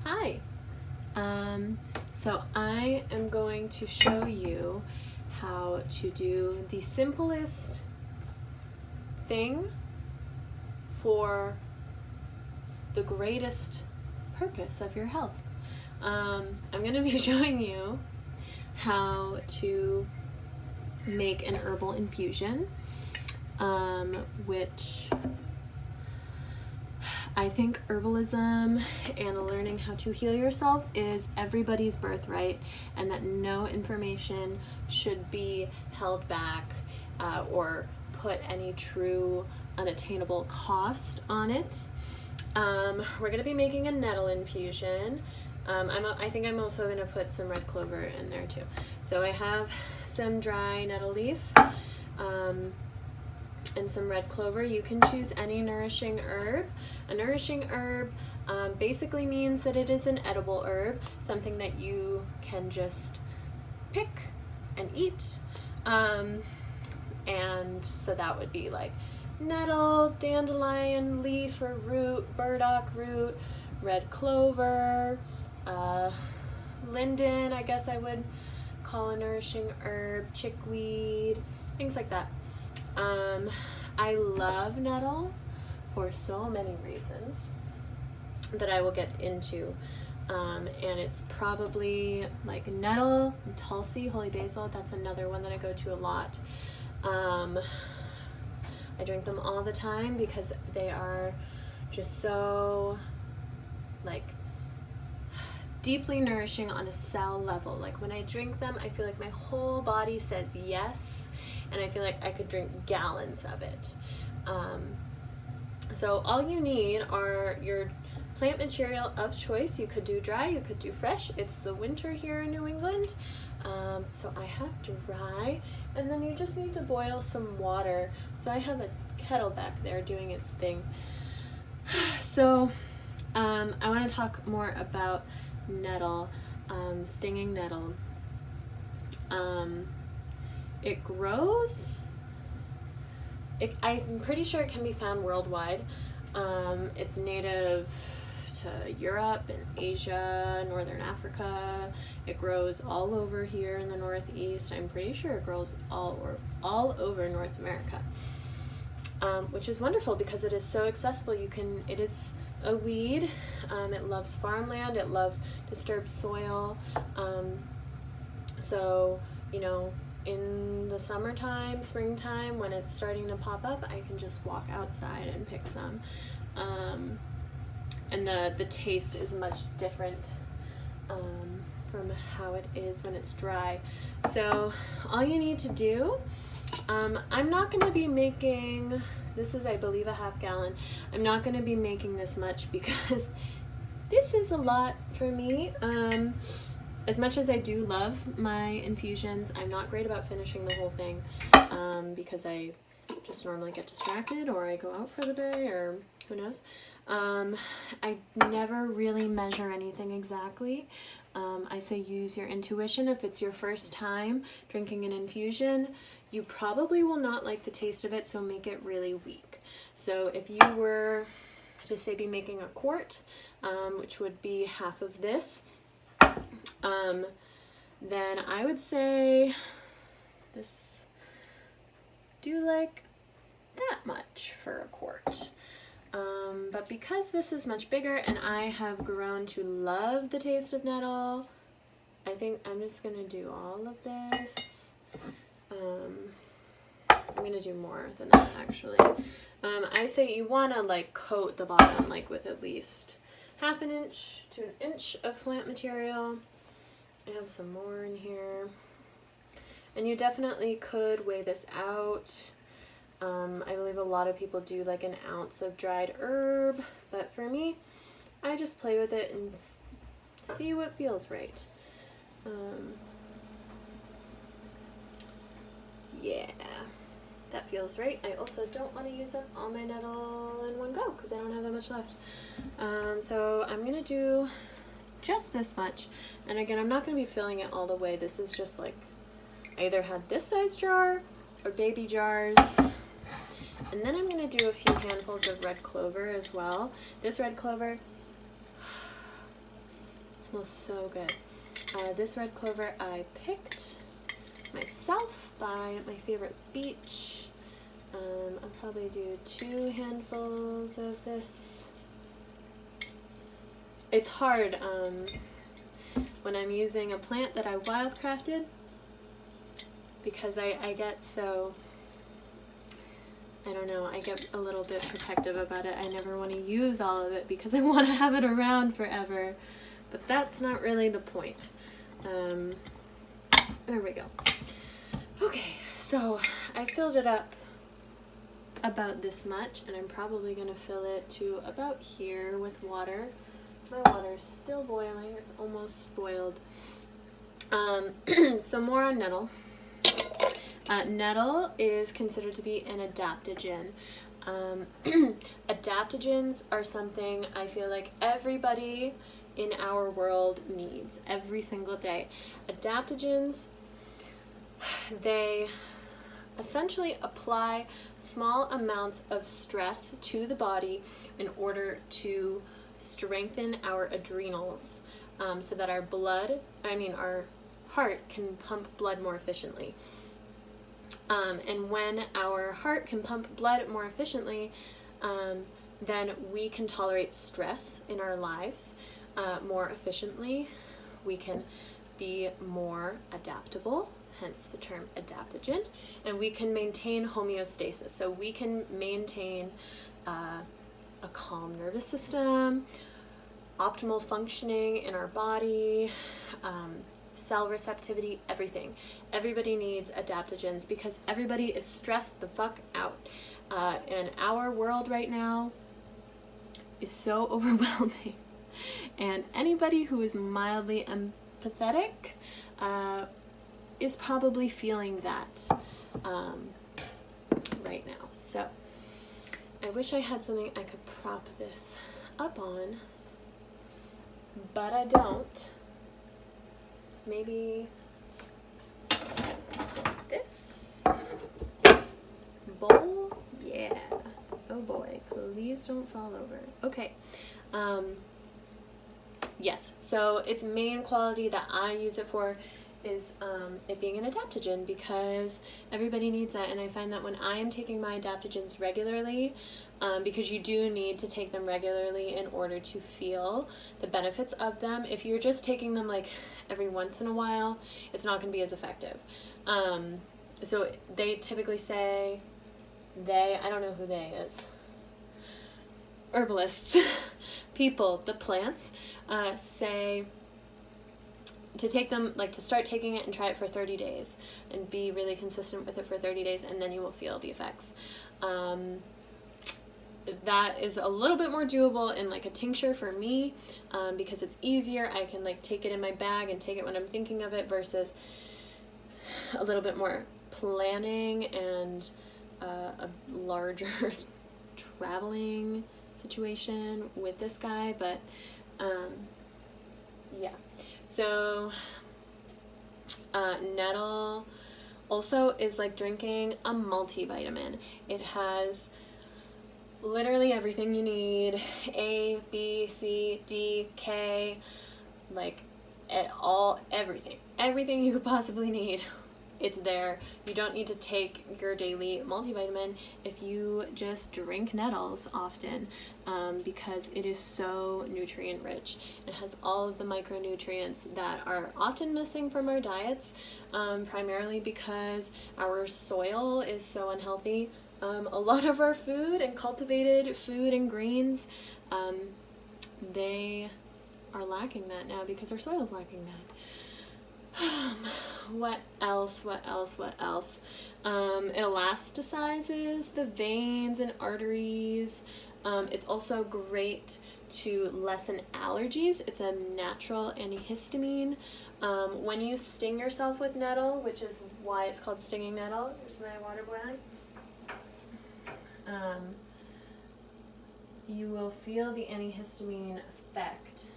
Hi. So I am going to show you how to do the simplest thing for the greatest purpose of your health. I'm going to be showing you how to make an herbal infusion, which I think herbalism and learning how to heal yourself is everybody's birthright, and that no information should be held back or put any true unattainable cost on it. We're going to be making a nettle infusion. I think I'm also going to put some red clover in there too. So I have some dry nettle leaf and some red clover. You can choose any nourishing herb. A nourishing herb basically means that it is an edible herb, something that you can just pick and eat. And so that would be like nettle, dandelion leaf or root, burdock root, red clover, linden, I guess I would call a nourishing herb, chickweed, things like that. I love nettle for so many reasons that I will get into. And it's probably like nettle, and tulsi, holy basil, that's another one that I go to a lot. I drink them all the time because they are just so like deeply nourishing on a cell level. Like when I drink them, I feel like my whole body says yes, and I feel like I could drink gallons of it. So all you need are your plant material of choice. You could do dry, you could do fresh. It's the winter here in New England. So I have dry, and then you just need to boil some water. So I have a kettle back there doing its thing. So I want to talk more about nettle, stinging nettle. It grows, I'm pretty sure it can be found worldwide. It's native to Europe and Asia, Northern Africa. It grows all over here in the Northeast. I'm pretty sure it grows all over North America, which is wonderful because it is so accessible. It is a weed. It loves farmland. It loves disturbed soil. So, in the summertime, springtime, when it's starting to pop up, I can just walk outside and pick some. And the taste is much different from how it is when it's dry. So all you need to do, I'm not going to be making, this is I believe a half gallon. I'm not going to be making this much because this is a lot for me. As much as I do love my infusions, I'm not great about finishing the whole thing because I just normally get distracted, or I go out for the day, or who knows. I never really measure anything exactly. I say use your intuition. If it's your first time drinking an infusion, you probably will not like the taste of it, so make it really weak. So if you were to say be making a quart, which would be half of this, then I would say this, do like that much for a quart. But because this is much bigger and I have grown to love the taste of nettle, I think I'm just going to do all of this. I'm going to do more than that actually. I say you want to like coat the bottom like with at least half an inch to an inch of plant material. I have some more in here. And you definitely could weigh this out. I believe a lot of people do like an ounce of dried herb, but for me, I just play with it and see what feels right. Yeah, that feels right. I also don't want to use up all my nettle in one go because I don't have that much left. So I'm going to do just this much. And again, I'm not going to be filling it all the way. This is just like, I either had this size jar or baby jars. And then I'm going to do a few handfuls of red clover as well. This red clover, smells so good. This red clover I picked myself by my favorite beach. I'll probably do 2 handfuls of this. It's hard when I'm using a plant that I wildcrafted, because I get so, I don't know, I get a little bit protective about it. I never want to use all of it because I want to have it around forever, but that's not really the point. There we go. Okay, so I filled it up about this much, and I'm probably going to fill it to about here with water. My water's still boiling. It's almost boiled. So more on nettle. Nettle is considered to be an adaptogen. Adaptogens are something I feel like everybody in our world needs every single day. Adaptogens, they essentially apply small amounts of stress to the body in order to strengthen our adrenals, so that our heart can pump blood more efficiently. And when our heart can pump blood more efficiently, then we can tolerate stress in our lives more efficiently. We can be more adaptable, hence the term adaptogen, and we can maintain homeostasis. So we can maintain a calm nervous system, optimal functioning in our body, cell receptivity, everything. Everybody needs adaptogens because everybody is stressed the fuck out. And our world right now is so overwhelming. And anybody who is mildly empathetic is probably feeling that right now. So I wish I had something I could prop this up on, but I don't. Maybe this bowl? Yeah. Oh boy, please don't fall over. Okay. Yes, so its main quality that I use it for is it being an adaptogen, because everybody needs that. And I find that when I am taking my adaptogens regularly, because you do need to take them regularly in order to feel the benefits of them. If you're just taking them like every once in a while, it's not going to be as effective. So they typically say, I don't know who they is, herbalists, people, the plants, say to take them, like to start taking it and try it for 30 days and be really consistent with it for 30 days, and then you will feel the effects. That is a little bit more doable in like a tincture for me, because it's easier. I can like take it in my bag and take it when I'm thinking of it, versus a little bit more planning and a larger traveling situation with this guy. But yeah, so nettle also is like drinking a multivitamin. It has literally everything you need: A, B, C, D, K, like everything you could possibly need. It's there. You don't need to take your daily multivitamin if you just drink nettles often, because it is so nutrient rich. It has all of the micronutrients that are often missing from our diets, primarily because our soil is so unhealthy. A lot of our food and cultivated food and grains, they are lacking that now because our soil is lacking that. What else? It elasticizes the veins and arteries. It's also great to lessen allergies. It's a natural antihistamine. When you sting yourself with nettle, which is why it's called stinging nettle, is my water boiling? You will feel the antihistamine effect.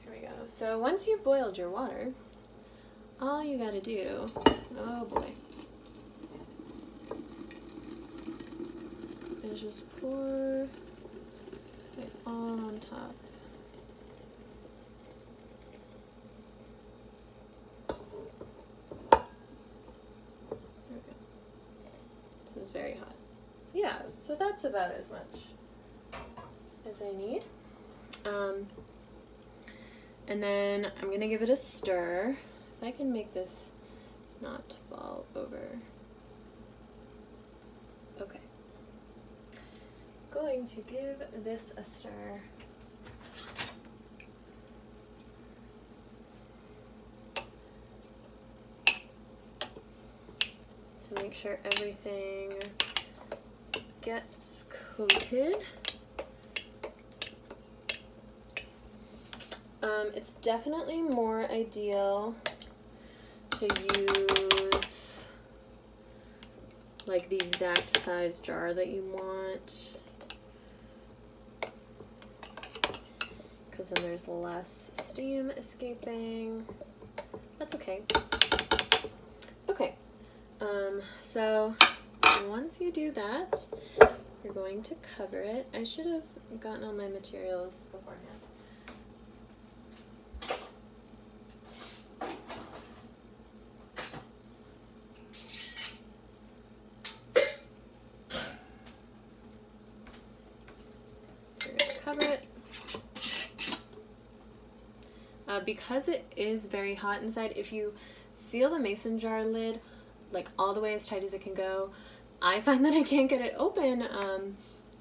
Here we go. So once you've boiled your water, all you gotta do, oh boy, is just pour it all on top. So that's about as much as I need. And then I'm gonna give it a stir. If I can make this not fall over. Okay. Going to give this a stir. To make sure everything gets coated. It's definitely more ideal to use like the exact size jar that you want, because then there's less steam escaping. That's okay. Okay, so once you do that, you're going to cover it. I should have gotten all my materials beforehand. Cover it. Because it is very hot inside, if you seal the mason jar lid like all the way as tight as it can go, I find that I can't get it open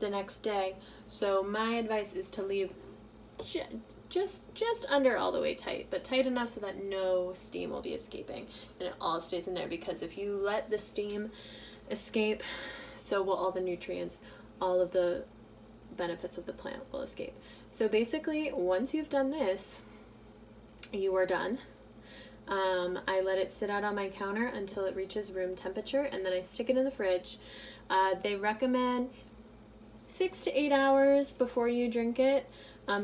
the next day. So my advice is to leave just under all the way tight, but tight enough so that no steam will be escaping and it all stays in there, because if you let the steam escape, so will all the nutrients, all of the benefits of the plant will escape. So basically, once you've done this, you are done. I let it sit out on my counter until it reaches room temperature, and then I stick it in the fridge. They recommend 6 to 8 hours before you drink it.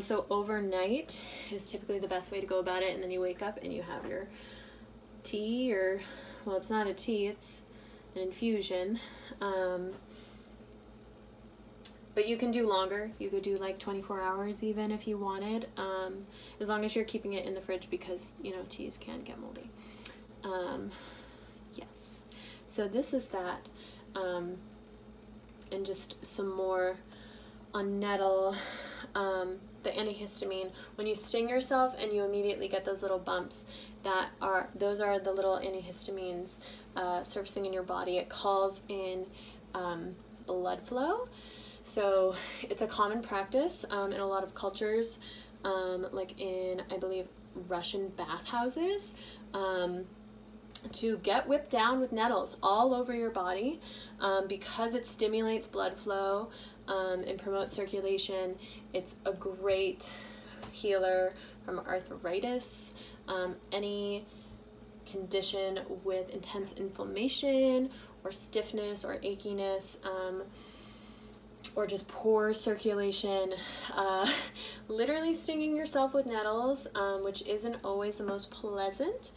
So overnight is typically the best way to go about it, and then you wake up and you have your tea, or, well, it's not a tea, it's an infusion. But you can do longer. You could do like 24 hours even if you wanted, as long as you're keeping it in the fridge, because, you know, teas can get moldy. Yes. So this is that. And just some more on nettle. The antihistamine. When you sting yourself and you immediately get those little bumps, those are the little antihistamines surfacing in your body. It calls in blood flow. So it's a common practice in a lot of cultures, like in, I believe, Russian bathhouses, to get whipped down with nettles all over your body, because it stimulates blood flow and promotes circulation. It's a great healer from arthritis, any condition with intense inflammation or stiffness or achiness, or just poor circulation. Literally stinging yourself with nettles, which isn't always the most pleasant.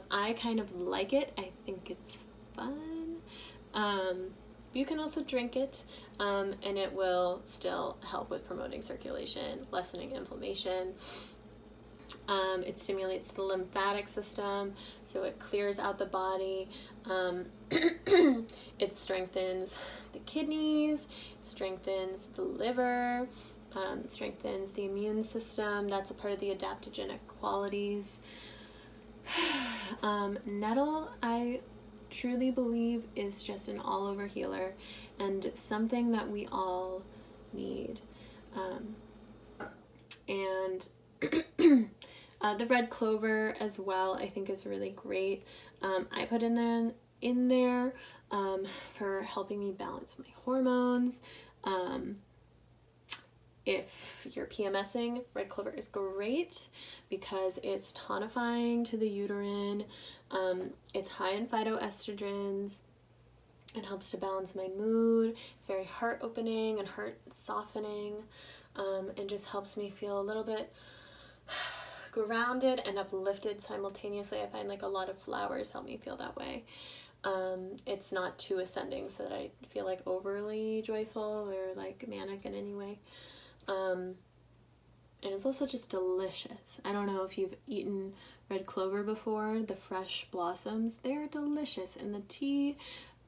I kind of like it. I think it's fun. You can also drink it, and it will still help with promoting circulation, lessening inflammation. It stimulates the lymphatic system, so it clears out the body. It strengthens the kidneys, it strengthens the liver, it strengthens the immune system. That's a part of the adaptogenic qualities. Nettle, I truly believe, is just an all-over healer and something that we all need. And the red clover as well, I think, is really great. I put in there for helping me balance my hormones. If you're PMSing, red clover is great because it's tonifying to the uterine. It's high in phytoestrogens. It helps to balance my mood. It's very heart opening and heart softening, and just helps me feel a little bit grounded and uplifted simultaneously. I find like a lot of flowers help me feel that way. It's not too ascending so that I feel like overly joyful or like manic in any way. And it's also just delicious. I don't know if you've eaten red clover before, the fresh blossoms, they're delicious, and the tea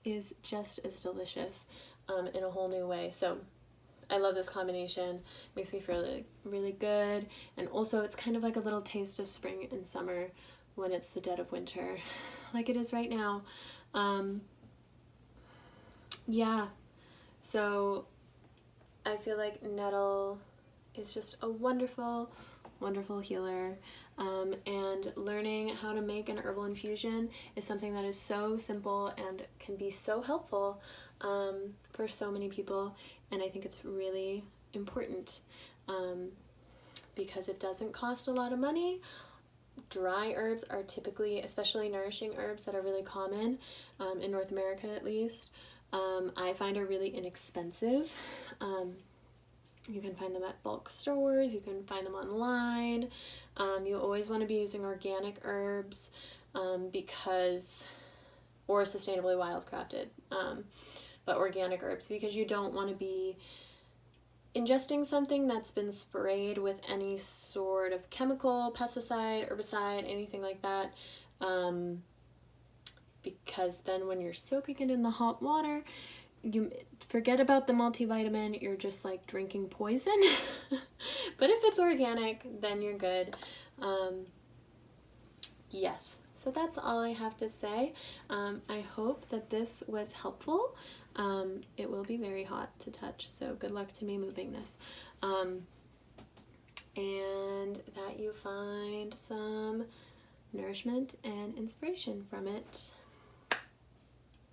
is just as delicious. in a whole new way. So I love this combination. Makes me feel really, really good. And also it's kind of like a little taste of spring and summer when it's the dead of winter, like it is right now. Yeah, so I feel like nettle is just a wonderful, wonderful healer. And learning how to make an herbal infusion is something that is so simple and can be so helpful for so many people. And I think it's really important because it doesn't cost a lot of money. Dry herbs are typically, especially nourishing herbs that are really common in North America at least, I find are really inexpensive. You can find them at bulk stores, you can find them online. You always want to be using organic herbs because, or sustainably wildcrafted, but organic herbs, because you don't want to be ingesting something that's been sprayed with any sort of chemical, pesticide, herbicide, anything like that, because then when you're soaking it in the hot water, you forget about the multivitamin, you're just like drinking poison. But if it's organic, then you're good. Yes, so that's all I have to say. I hope that this was helpful. It will be very hot to touch, so good luck to me moving this. And that you find some nourishment and inspiration from it.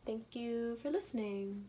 Thank you for listening.